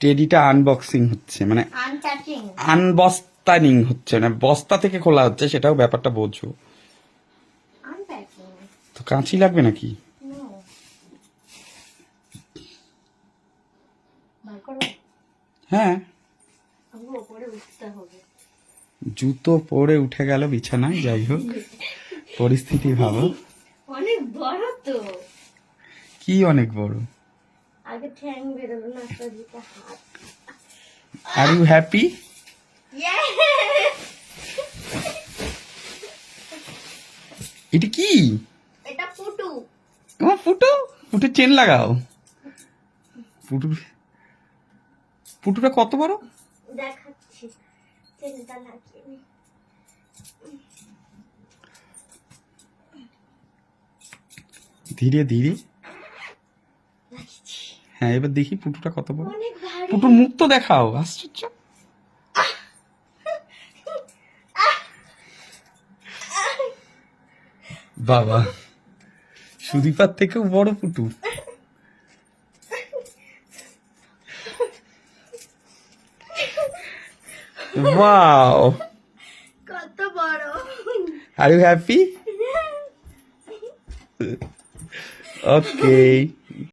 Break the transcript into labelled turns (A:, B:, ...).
A: টেডিটা unboxing হচ্ছে, মানে
B: আনটাচিং।
A: আনবস্তানিং হচ্ছে, মানে বস্তা থেকে খোলা হচ্ছে, সেটাও ব্যাপারটা বোঝো।
B: আনপ্যাকিং।
A: তো কাঁচি লাগবে নাকি?
B: নো। বার করো।
A: হ্যাঁ।
B: আমার উপরে উঠতে হবে।
A: জুতো পরে উঠে গেল বিছানায়, যাই হোক পরিস্থিতি ভালো।
B: অনেক বড় তো।
A: কি অনেক বড়?
B: আগে ঠ্যাং বেরোলো না, একটা দুটো হাত।
A: Are you happy? এটা কি?
B: এটা পুটু।
A: তোমার ফুটো, ফুটো চেন লাগাও। ফুটু, ফুটুটা কত বড়?
B: দেখাচ্ছি, চেনটা লাগিয়ে নি।
A: ধীরে ধীরে।
B: লাগিয়েছি।
A: হ্যাঁ, এবার দেখি পুটুটা কত বড়।
B: অনেক ভারী।
A: পুটুর মুখ তো দেখাও, আশ্চর্য। বাবা, সুদীপার থেকেও বড় পুটু। ওয়াও,
B: কত বড়।
A: Are you happy? ওকে।